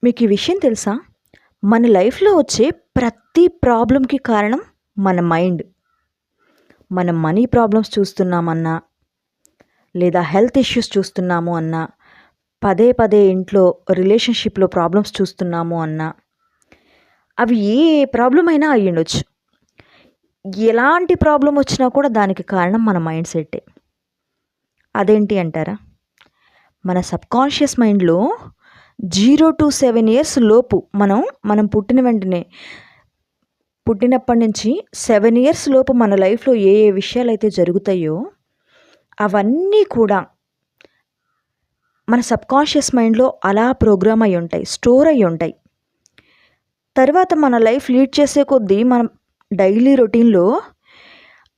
మీకు ఈ విషయం తెలుసా? మన లైఫ్‌లో వచ్చే ప్రతి ప్రాబ్లమ్‌కి కారణం మన మైండ్. మనం మనీ ప్రాబ్లమ్స్ చూస్తున్నామన్నా, లేదా హెల్త్ ఇష్యూస్ చూస్తున్నాము అన్నా, పదే పదే ఇంట్లో రిలేషన్‌షిప్‌లో ప్రాబ్లమ్స్ చూస్తున్నాము అన్నా, అవి ఏ ప్రాబ్లమ్ అయినా అయ్యుండొచ్చు. ఎలాంటి ప్రాబ్లమ్ వచ్చినా కూడా దానికి కారణం మన మైండ్ సెట్టే. అదేంటి అంటారా? మన సబ్‌కాన్షియస్ మైండ్‌లో 0-7 ఇయర్స్ లోపు మనం పుట్టినప్పటి నుంచి 7 ఇయర్స్ లోపు మన లైఫ్‌లో ఏ ఏ విషయాలైతే జరుగుతాయో అవన్నీ కూడా మన సబ్‌కాన్షియస్ మైండ్‌లో అలా ప్రోగ్రామ్ అయ్యి ఉంటాయి. స్టోర్ అయ్యి ఉంటాయి. తర్వాత మన లైఫ్ లీడ్ చేసే కొద్దీ మనం డైలీ రొటీన్‌లో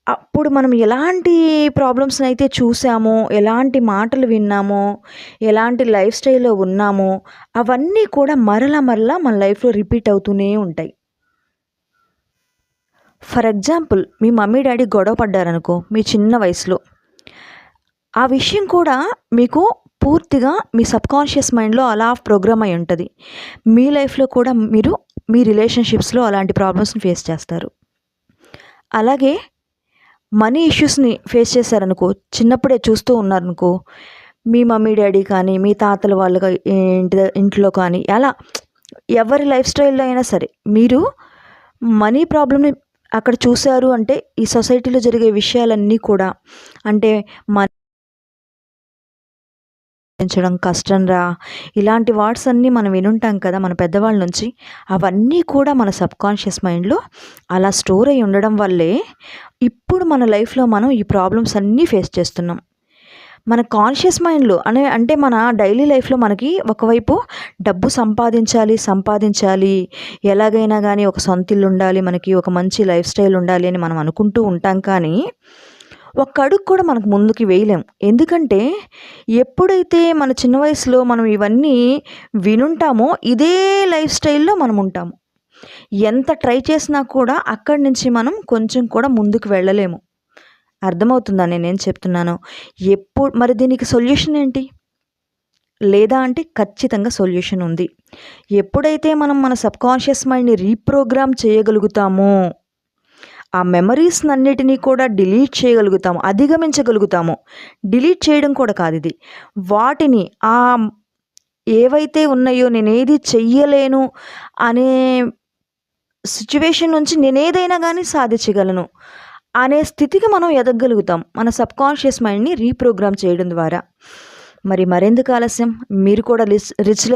అప్పుడు మనం ఎలాంటి ప్రాబ్లమ్స్‌నైతే చూసామో, ఎలాంటి మాటలు విన్నామో, ఎలాంటి లైఫ్ స్టైల్‌లో ఉన్నామో అవన్నీ కూడా మరలా మన లైఫ్‌లో రిపీట్ అవుతూనే ఉంటాయి. For example me mummy, daddy గొడవ పడ్డారనుకో మీ చిన్న వయసులో. ఆ విషయం కూడా మీకు పూర్తిగా మీ సబ్‌కాన్షియస్ మైండ్‌లో అలా ప్రోగ్రామ్ అయ్యి ఉంటది. మీ లైఫ్‌లో కూడా మీరు మీ రిలేషన్‌షిప్స్‌లో అలాంటి ప్రాబ్లమ్స్‌ని ఫేస్ చేస్తారు. అలాగే మనీ ఇష్యూస్‌ని ఫేస్ చేశారనుకో, చిన్నప్పుడే చూస్తూ ఉన్నారనుకో, మీ మమ్మీ, డ్యాడీ కానీ, మీ తాతల వాళ్ళు ఇంట్లో కానీ అలా ఎవరి లైఫ్ స్టైల్‌లో అయినా సరే మీరు మనీ ప్రాబ్లమ్‌ని అక్కడ చూసారు అంటే ఈ సొసైటీలో జరిగే విషయాలన్నీ కూడా అంటే పెంచడం కష్టంరా ఇలాంటి వర్డ్స్ అన్నీ మనం వినుంటాం కదా మన పెద్దవాళ్ళ నుంచి. అవన్నీ కూడా మన సబ్‌కాన్షియస్ మైండ్‌లో అలా స్టోర్ అయ్యి ఉండడం వల్లే ఇప్పుడు మన లైఫ్‌లో మనం ఈ ప్రాబ్లమ్స్ అన్నీ ఫేస్ చేస్తున్నాం. మన కాన్షియస్ మైండ్‌లో అంటే మన డైలీ లైఫ్‌లో మనకి ఒకవైపు డబ్బు సంపాదించాలి ఎలాగైనా కానీ ఒక సొంత ఇల్లు ఉండాలి, మనకి ఒక మంచి లైఫ్ స్టైల్ ఉండాలి అని మనం అనుకుంటూ ఉంటాం. కానీ ఒక్క అడుగు కూడా మనకు ముందుకి వేయలేం. ఎందుకంటే ఎప్పుడైతే మన చిన్న వయసులో మనం ఇవన్నీ వినుంటామో ఇదే లైఫ్ స్టైల్‌లో మనం ఉంటాము. ఎంత ట్రై చేసినా కూడా అక్కడి నుంచి మనం కొంచెం కూడా ముందుకు వెళ్ళలేము. అర్థమవుతుందా నేనేం చెప్తున్నానో? మరి దీనికి సొల్యూషన్ ఏంటి? లేదా అంటే ఖచ్చితంగా సొల్యూషన్ ఉంది. ఎప్పుడైతే మనం మన సబ్‌కాన్షియస్ మైండ్‌ని రీప్రోగ్రామ్ చేయగలుగుతామో, ఆ మెమరీస్‌నన్నిటిని కూడా డిలీట్ చేయగలుగుతాము, అధిగమించగలుగుతాము. డిలీట్ చేయడం కూడా కాదిది. వాటిని ఏవైతే ఉన్నాయో నేనేది చెయ్యలేను అనే సిట్యుయేషన్ నుంచి నేనేదైనా గానీ సాధించగలను అనే స్థితికి మనం ఎదగగలుగుతాం. మన సబ్‌కాన్షియస్ మైండ్‌ని రీప్రోగ్రామ్ చేయడం ద్వారా. మరెందుకు ఆలస్యం? మీరు కూడా రిచ్